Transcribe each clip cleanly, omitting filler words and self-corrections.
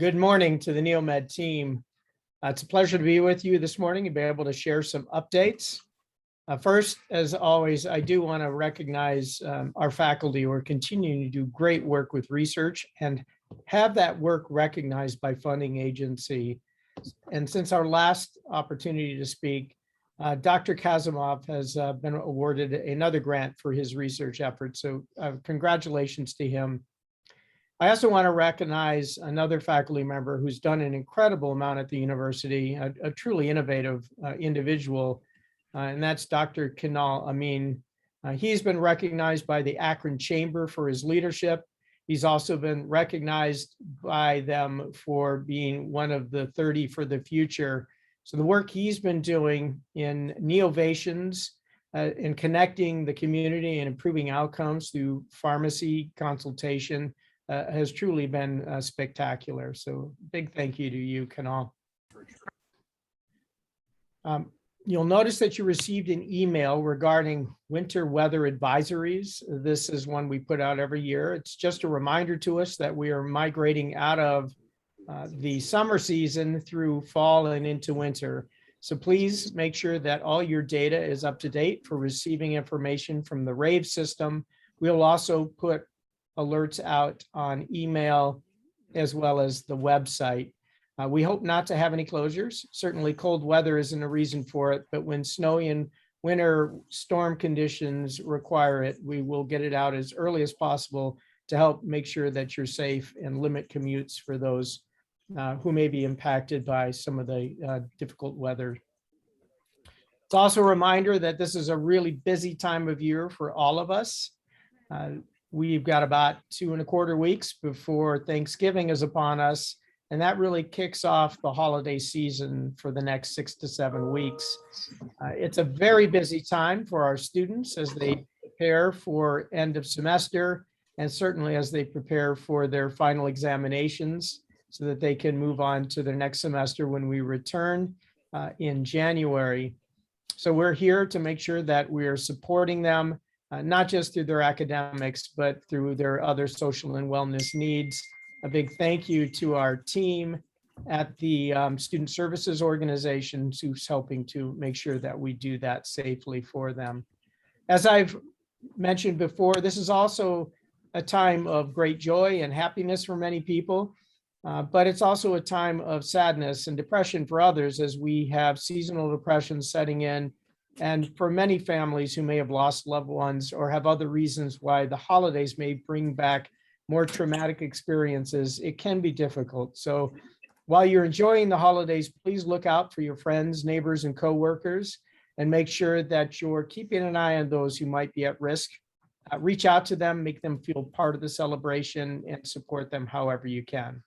Good morning to the NeoMed team. It's a pleasure to be with you this morning and be able to share some updates. First, as always, I do want to recognize our faculty who are continuing to do great work with research and have that work recognized by funding agency. And since our last opportunity to speak, Dr. Kazimov has been awarded another grant for his research efforts. So congratulations to him. I also want to recognize another faculty member who's done an incredible amount at the university, a truly innovative individual, and that's Dr. Kinal Amin. He's been recognized by the Akron Chamber for his leadership. He's also been recognized by them for being one of the 30 for the future. So the work he's been doing in neovations, in connecting the community and improving outcomes through pharmacy consultation has truly been spectacular. So big thank you to you, Kanal. You'll notice that you received an email regarding winter weather advisories. This is one we put out every year. It's just a reminder to us that we are migrating out of the summer season through fall and into winter. So please make sure that all your data is up to date for receiving information from the RAVE system. We'll also put alerts out on email as well as the website. We hope not to have any closures. Certainly cold weather isn't a reason for it, but when snowy and winter storm conditions require it, we will get it out as early as possible to help make sure that you're safe and limit commutes for those who may be impacted by some of the difficult weather. It's also a reminder that this is a really busy time of year for all of us. We've got about 2.25 weeks before Thanksgiving is upon us, and that really kicks off the holiday season for the next 6 to 7 weeks. It's a very busy time for our students as they prepare for end of semester, and certainly as they prepare for their final examinations so that they can move on to their next semester when we return in January. So we're here to make sure that we are supporting them, not just through their academics, but through their other social and wellness needs. A big thank you to our team at the Student Services Organization who's helping to make sure that we do that safely for them. As I've mentioned before, this is also a time of great joy and happiness for many people, but it's also a time of sadness and depression for others as we have seasonal depression setting in. And for many families who may have lost loved ones or have other reasons why the holidays may bring back more traumatic experiences, it can be difficult. So while you're enjoying the holidays, please look out for your friends, neighbors, and coworkers, and make sure that you're keeping an eye on those who might be at risk. Reach out to them, make them feel part of the celebration, and support them however you can.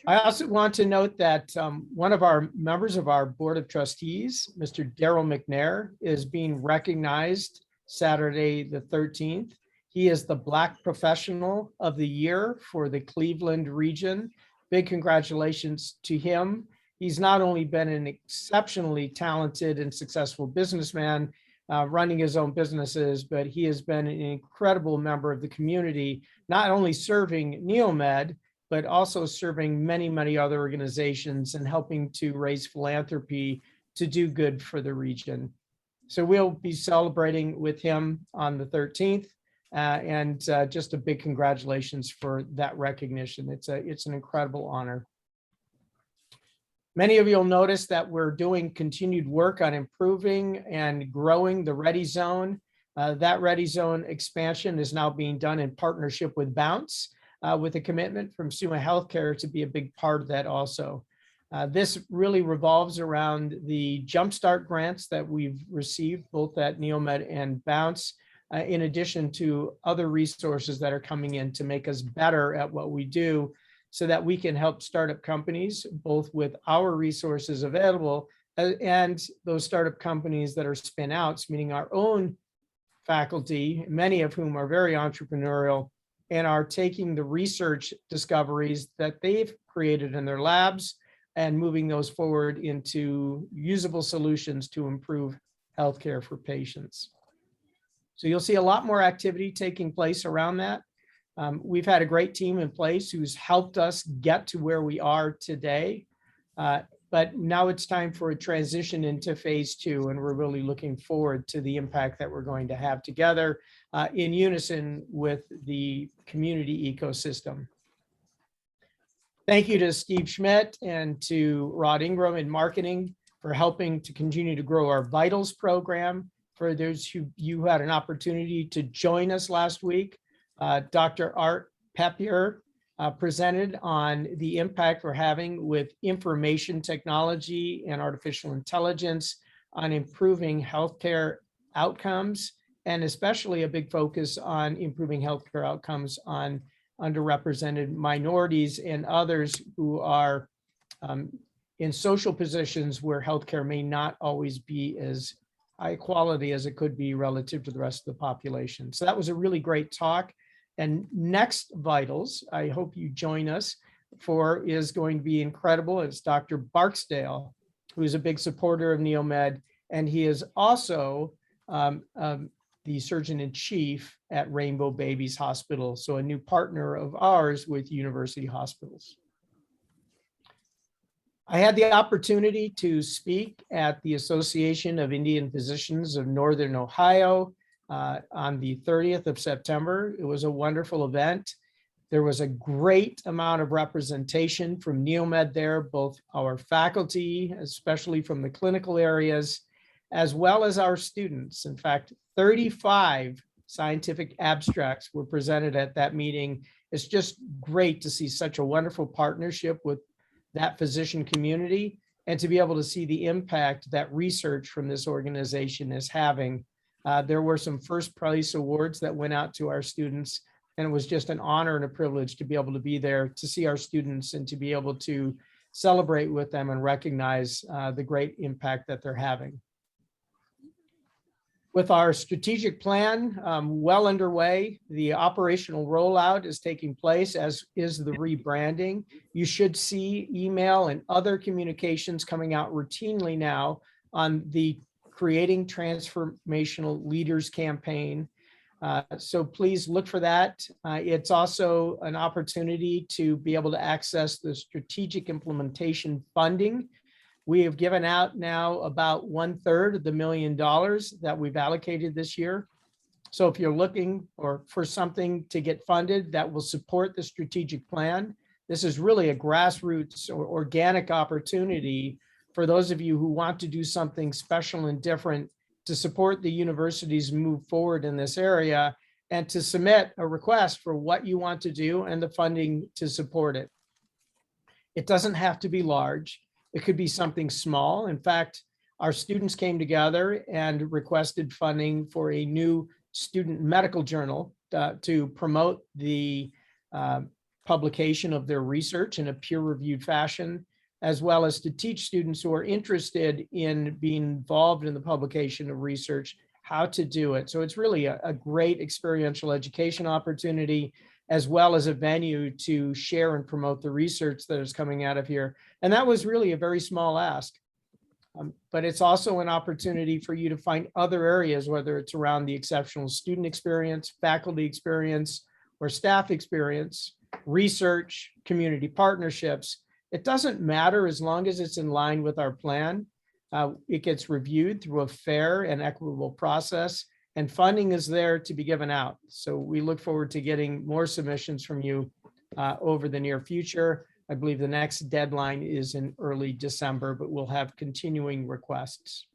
I also want to note that one of our members of our Board of Trustees, Mr. Daryl McNair, is being recognized Saturday the 13th. He is the Black Professional of the Year for the Cleveland region. Big congratulations to him. He's not only been an exceptionally talented and successful businessman running his own businesses, but he has been an incredible member of the community, not only serving NeoMed, but also serving many, many other organizations and helping to raise philanthropy to do good for the region. So we'll be celebrating with him on the 13th, and just a big congratulations for that recognition. It's an incredible honor. Many of you will notice that we're doing continued work on improving and growing the Ready Zone. That Ready Zone expansion is now being done in partnership with Bounce, with a commitment from Suma Healthcare to be a big part of that also. This really revolves around the Jumpstart grants that we've received both at NeoMed and Bounce, in addition to other resources that are coming in to make us better at what we do so that we can help startup companies, both with our resources available and those startup companies that are spin outs, meaning our own faculty, many of whom are very entrepreneurial, and are taking the research discoveries that they've created in their labs and moving those forward into usable solutions to improve healthcare for patients. So you'll see a lot more activity taking place around that. We've had a great team in place who's helped us get to where we are today. But now it's time for a transition into phase two, and we're really looking forward to the impact that we're going to have together in unison with the community ecosystem. Thank you to Steve Schmidt and to Rod Ingram in marketing for helping to continue to grow our Vitals program. For those who had an opportunity to join us last week, Dr. Art Pepier presented on the impact we're having with information technology and artificial intelligence on improving healthcare outcomes, and especially a big focus on improving healthcare outcomes on underrepresented minorities and others who are in social positions where healthcare may not always be as high quality as it could be relative to the rest of the population. So that was a really great talk. And next Vitals, I hope you join us for, is going to be incredible. It's Dr. Barksdale, who's a big supporter of NeoMed, and he is also the surgeon in chief at Rainbow Babies Hospital, so a new partner of ours with University Hospitals. I had the opportunity to speak at the Association of Indian Physicians of Northern Ohio on the 30th of September. It was a wonderful event. There was a great amount of representation from NeoMed there, both our faculty, especially from the clinical areas, as well as our students. In fact, 35 scientific abstracts were presented at that meeting. It's just great to see such a wonderful partnership with that physician community and to be able to see the impact that research from this organization is having. There were some first place awards that went out to our students, and it was just an honor and a privilege to be able to be there to see our students and to be able to celebrate with them and recognize the great impact that they're having. With our strategic plan well underway, the operational rollout is taking place, as is the rebranding. You should see email and other communications coming out routinely now on the Creating Transformational Leaders campaign. So please look for that. It's also an opportunity to be able to access the strategic implementation funding. We have given out now about 1/3 of the $1 million that we've allocated this year. So if you're looking for something to get funded that will support the strategic plan, this is really a grassroots or organic opportunity for those of you who want to do something special and different to support the universities move forward in this area and to submit a request for what you want to do and the funding to support it. It doesn't have to be large. It could be something small. In fact, our students came together and requested funding for a new student medical journal to promote the publication of their research in a peer-reviewed fashion, as well as to teach students who are interested in being involved in the publication of research how to do it. So it's really a great experiential education opportunity, as well as a venue to share and promote the research that is coming out of here. And that was really a very small ask. But it's also an opportunity for you to find other areas, whether it's around the exceptional student experience, faculty experience, or staff experience, research, community partnerships. It doesn't matter as long as it's in line with our plan. It gets reviewed through a fair and equitable process, and funding is there to be given out. So we look forward to getting more submissions from you over the near future. I believe the next deadline is in early December, but we'll have continuing requests.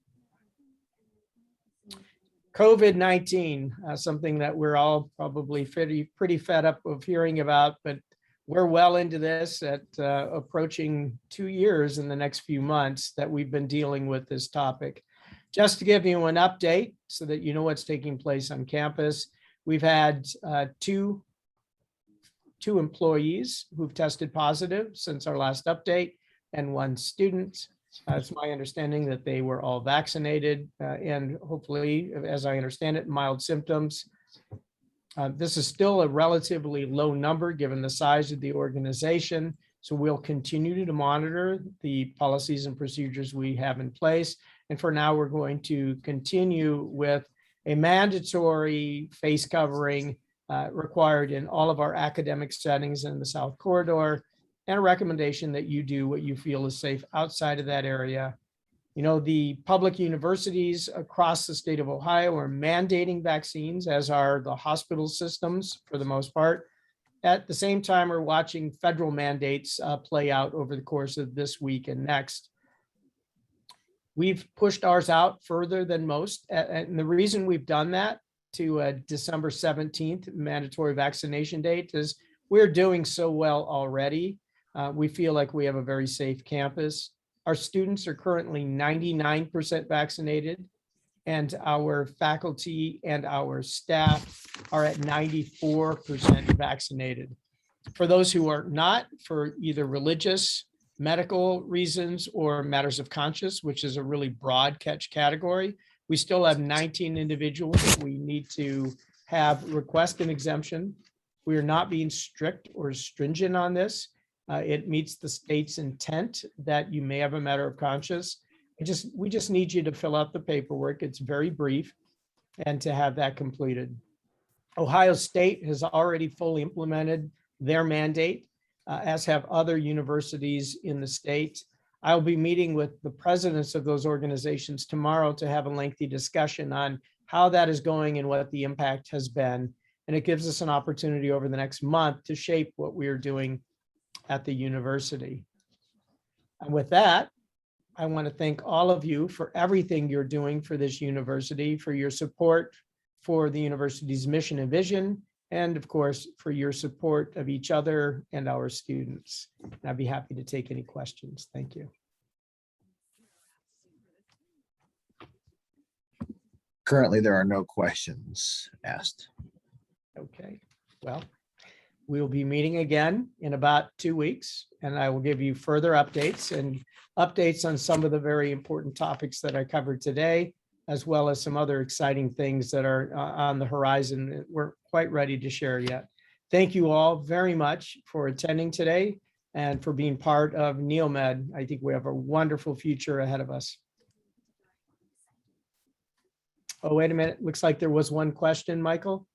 COVID-19, something that we're all probably pretty fed up of hearing about, but we're well into this at approaching 2 years in the next few months that we've been dealing with this topic. Just to give you an update so that you know what's taking place on campus, we've had two employees who've tested positive since our last update, and 1 student. It's my understanding that they were all vaccinated and hopefully, as I understand it, mild symptoms. This is still a relatively low number given the size of the organization, so we'll continue to monitor the policies and procedures we have in place. And for now, we're going to continue with a mandatory face covering required in all of our academic settings in the South Corridor, and a recommendation that you do what you feel is safe outside of that area. You know, the public universities across the state of Ohio are mandating vaccines, as are the hospital systems for the most part. At the same time, we're watching federal mandates play out over the course of this week and next. We've pushed ours out further than most. And the reason we've done that to a December 17th mandatory vaccination date is we're doing so well already. We feel like we have a very safe campus. Our students are currently 99% vaccinated, and our faculty and our staff are at 94% vaccinated. For those who are not, for either religious, medical reasons, or matters of conscience, which is a really broad catch category, we still have 19 individuals we need to have request an exemption. We are not being strict or stringent on this. It meets the state's intent that you may have a matter of conscience. We just need you to fill out the paperwork. It's very brief, and to have that completed. Ohio State has already fully implemented their mandate, as have other universities in the state. I'll be meeting with the presidents of those organizations tomorrow to have a lengthy discussion on how that is going and what the impact has been. And it gives us an opportunity over the next month to shape what we are doing at the university. And with that, I want to thank all of you for everything you're doing for this university, for your support for the university's mission and vision, and of course, for your support of each other and our students. And I'd be happy to take any questions. Thank you. Currently, there are no questions asked. Okay, well, we will be meeting again in about 2 weeks, and I will give you further updates and updates on some of the very important topics that I covered today, as well as some other exciting things that are on the horizon that we're quite ready to share yet. Thank you all very much for attending today and for being part of NeoMed. I think we have a wonderful future ahead of us. Oh, wait a minute. Looks like there was one question, Michael.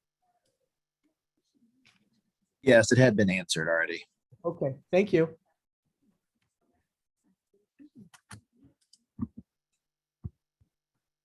Yes, it had been answered already. Okay, thank you.